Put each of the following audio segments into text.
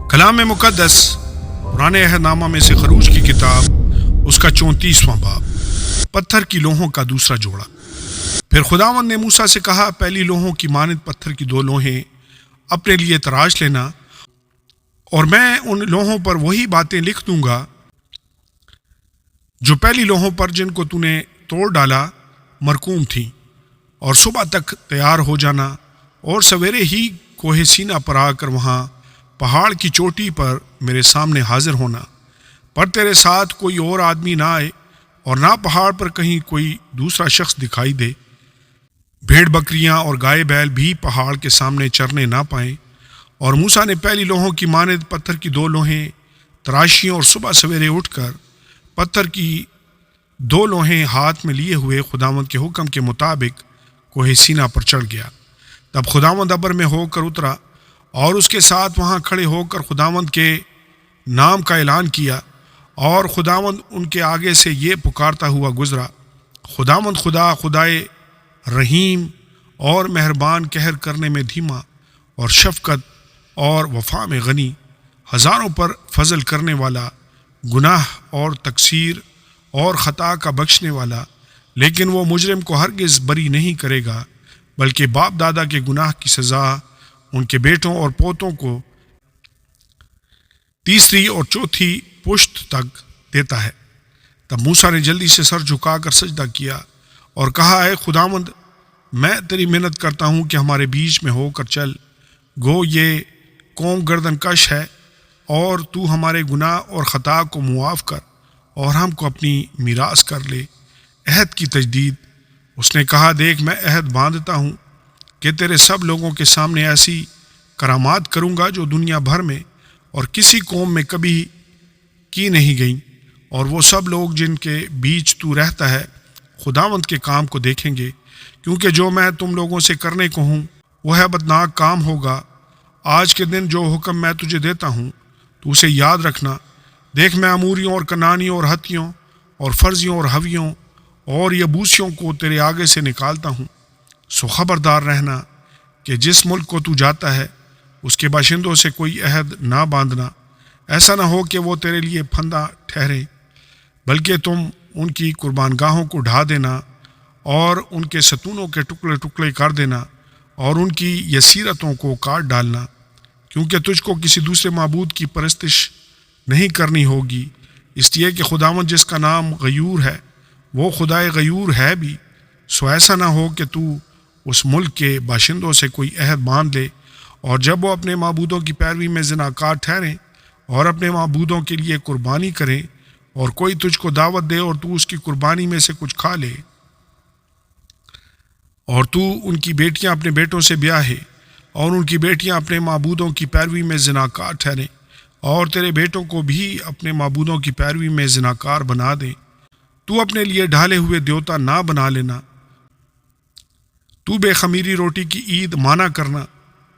کلام مقدس پرانے عہد نامہ میں سے خروج کی کتاب اس کا 34واں باب، پتھر کی لوہوں کا دوسرا جوڑا۔ پھر خداوند نے موسیٰ سے کہا، پہلی لوہوں کی مانند پتھر کی 2 لوہیں اپنے لیے تراش لینا، اور میں ان لوہوں پر وہی باتیں لکھ دوں گا جو پہلی لوہوں پر جن کو تو نے توڑ ڈالا مرقوم تھیں، اور صبح تک تیار ہو جانا اور سویرے ہی کوہ سینا پر آ کر وہاں پہاڑ کی چوٹی پر میرے سامنے حاضر ہونا، پر تیرے ساتھ کوئی اور آدمی نہ آئے اور نہ پہاڑ پر کہیں کوئی دوسرا شخص دکھائی دے۔ بھیڑ بکریاں اور گائے بیل بھی پہاڑ کے سامنے چرنے نہ پائیں۔ اور موسیٰ نے پہلی لوہوں کی مانند پتھر کی 2 لوہیں تراشیں، اور صبح سویرے اٹھ کر پتھر کی 2 لوہیں ہاتھ میں لیے ہوئے خداوند کے حکم کے مطابق کوہ سینا پر چڑھ گیا۔ تب خداوند ابر میں ہو کر اترا، اور اس کے ساتھ وہاں کھڑے ہو کر خداوند کے نام کا اعلان کیا، اور خداوند ان کے آگے سے یہ پکارتا ہوا گزرا، خداوند خدا، خدائے رحیم اور مہربان، قہر کرنے میں دھیما اور شفقت اور وفا میں غنی، ہزاروں پر فضل کرنے والا، گناہ اور تقصیر اور خطا کا بخشنے والا، لیکن وہ مجرم کو ہرگز بری نہیں کرے گا، بلکہ باپ دادا کے گناہ کی سزا ان کے بیٹوں اور پوتوں کو 3ری اور 4تھی پشت تک دیتا ہے۔ تب موسیٰ نے جلدی سے سر جھکا کر سجدہ کیا اور کہا، اے خداوند، میں تیری منت کرتا ہوں کہ ہمارے بیچ میں ہو کر چل، گو یہ قوم گردن کش ہے، اور تو ہمارے گناہ اور خطا کو معاف کر اور ہم کو اپنی میراث کر لے۔ عہد کی تجدید۔ اس نے کہا، دیکھ، میں عہد باندھتا ہوں کہ تیرے سب لوگوں کے سامنے ایسی کرامات کروں گا جو دنیا بھر میں اور کسی قوم میں کبھی کی نہیں گئیں، اور وہ سب لوگ جن کے بیچ تو رہتا ہے خداوند کے کام کو دیکھیں گے، کیونکہ جو میں تم لوگوں سے کرنے کو ہوں وہ ہیبتناک کام ہوگا۔ آج کے دن جو حکم میں تجھے دیتا ہوں تو اسے یاد رکھنا۔ دیکھ، میں اموریوں اور کنانیوں اور ہتھیوں اور فرزیوں اور ہویوں اور یبوسیوں کو تیرے آگے سے نکالتا ہوں، سو خبردار رہنا کہ جس ملک کو تو جاتا ہے اس کے باشندوں سے کوئی عہد نہ باندھنا، ایسا نہ ہو کہ وہ تیرے لیے پھندا ٹھہرے، بلکہ تم ان کی قربان گاہوں کو ڈھا دینا اور ان کے ستونوں کے ٹکڑے ٹکڑے کر دینا اور ان کی یسیرتوں کو کاٹ ڈالنا، کیونکہ تجھ کو کسی دوسرے معبود کی پرستش نہیں کرنی ہوگی، اس لیے کہ خداوند جس کا نام غیور ہے وہ خدائے غیور ہے بھی۔ سو ایسا نہ ہو کہ تو اس ملک کے باشندوں سے کوئی عہد باندھ لے، اور جب وہ اپنے معبودوں کی پیروی میں زناکار ٹھہریں اور اپنے معبودوں کے لیے قربانی کریں، اور کوئی تجھ کو دعوت دے اور تو اس کی قربانی میں سے کچھ کھا لے، اور تو ان کی بیٹیاں اپنے بیٹوں سے بیاہے اور ان کی بیٹیاں اپنے معبودوں کی پیروی میں زناکار ٹھہریں، اور تیرے بیٹوں کو بھی اپنے معبودوں کی پیروی میں زناکار بنا دیں، تو اپنے لیے ڈھالے ہوئے دیوتا نہ بنا لینا۔ تو بے خمیری روٹی کی عید مانا کرنا،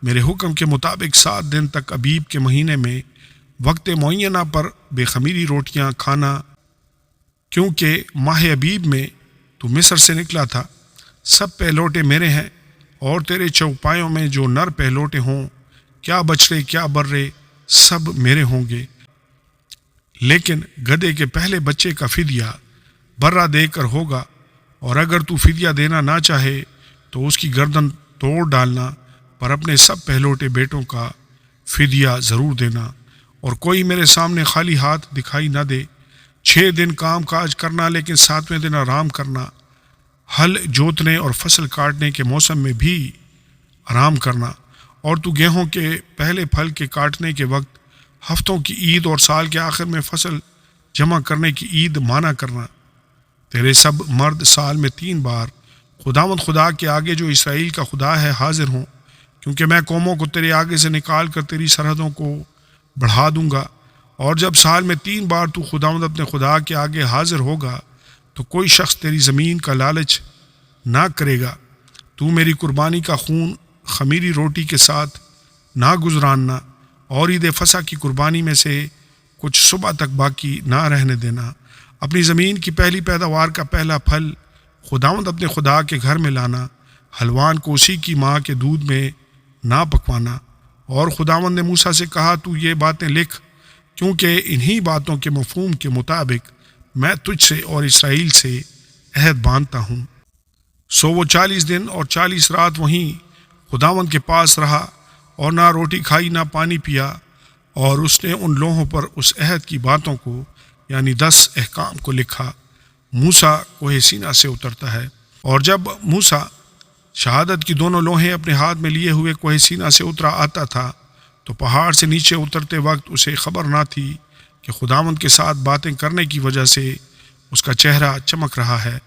میرے حکم کے مطابق 7 دن تک ابیب کے مہینے میں وقت معینہ پر بے خمیری روٹیاں کھانا، کیونکہ ماہ ابیب میں تو مصر سے نکلا تھا۔ سب پہلوٹے میرے ہیں، اور تیرے چوپایوں میں جو نر پہلوٹے ہوں، کیا بچڑے کیا برے، سب میرے ہوں گے، لیکن گدھے کے پہلے بچے کا فدیہ برہ دے کر ہوگا، اور اگر تو فدیہ دینا نہ چاہے تو اس کی گردن توڑ ڈالنا، پر اپنے سب پہلوٹے بیٹوں کا فدیہ ضرور دینا، اور کوئی میرے سامنے خالی ہاتھ دکھائی نہ دے۔ 6 دن کام کاج کرنا، لیکن 7ویں دن آرام کرنا، ہل جوتنے اور فصل کاٹنے کے موسم میں بھی آرام کرنا، اور تو گیہوں کے پہلے پھل کے کاٹنے کے وقت ہفتوں کی عید اور سال کے آخر میں فصل جمع کرنے کی عید مانا کرنا۔ تیرے سب مرد سال میں 3 بار خداوند خدا کے آگے جو اسرائیل کا خدا ہے حاضر ہوں، کیونکہ میں قوموں کو تیرے آگے سے نکال کر تیری سرحدوں کو بڑھا دوں گا، اور جب سال میں 3 بار تو خداوند اپنے خدا کے آگے حاضر ہوگا تو کوئی شخص تیری زمین کا لالچ نہ کرے گا۔ تو میری قربانی کا خون خمیری روٹی کے ساتھ نہ گزراننا، اور عید فصح کی قربانی میں سے کچھ صبح تک باقی نہ رہنے دینا۔ اپنی زمین کی پہلی پیداوار کا پہلا پھل خداوند اپنے خدا کے گھر میں لانا، حلوان کو اسی کی ماں کے دودھ میں نہ پکوانا، اور خداوند نے موسیٰ سے کہا تو یہ باتیں لکھ، کیونکہ انہی باتوں کے مفہوم کے مطابق میں تجھ سے اور اسرائیل سے عہد باندھتا ہوں۔ سو وہ 40 دن اور 40 رات وہیں خداوند کے پاس رہا اور نہ روٹی کھائی نہ پانی پیا، اور اس نے ان لوحوں پر اس عہد کی باتوں کو یعنی 10 احکام کو لکھا۔ موسیٰ کوہ سینا سے اترتا ہے، اور جب موسیٰ شہادت کی دونوں لوحیں اپنے ہاتھ میں لیے ہوئے کوہ سینا سے اترا آتا تھا تو پہاڑ سے نیچے اترتے وقت اسے خبر نہ تھی کہ خداوند کے ساتھ باتیں کرنے کی وجہ سے اس کا چہرہ چمک رہا ہے۔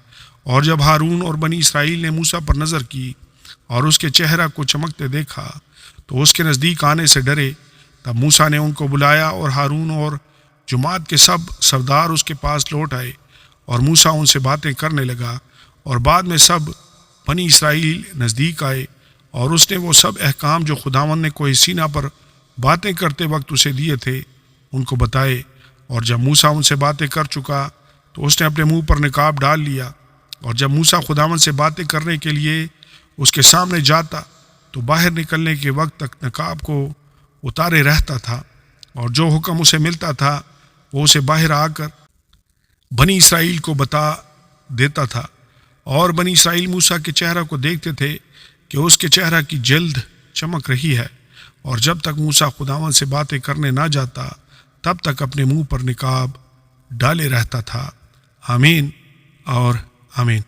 اور جب ہارون اور بنی اسرائیل نے موسیٰ پر نظر کی اور اس کے چہرہ کو چمکتے دیکھا تو اس کے نزدیک آنے سے ڈرے۔ تب موسیٰ نے ان کو بلایا اور ہارون اور جماعت کے سب سردار اس کے پاس لوٹ آئے، اور موسیٰ ان سے باتیں کرنے لگا، اور بعد میں سب بنی اسرائیل نزدیک آئے، اور اس نے وہ سب احکام جو خداوند نے کوہ سینا پر باتیں کرتے وقت اسے دیے تھے ان کو بتائے۔ اور جب موسیٰ ان سے باتیں کر چکا تو اس نے اپنے منہ پر نقاب ڈال لیا، اور جب موسیٰ خداوند سے باتیں کرنے کے لیے اس کے سامنے جاتا تو باہر نکلنے کے وقت تک نقاب کو اتارے رہتا تھا، اور جو حکم اسے ملتا تھا وہ اسے باہر آ کر بنی اسرائیل کو بتا دیتا تھا۔ اور بنی اسرائیل موسیٰ کے چہرہ کو دیکھتے تھے کہ اس کے چہرہ کی جلد چمک رہی ہے، اور جب تک موسیٰ خداوند سے باتیں کرنے نہ جاتا تب تک اپنے منہ پر نقاب ڈالے رہتا تھا۔ آمین اور آمین۔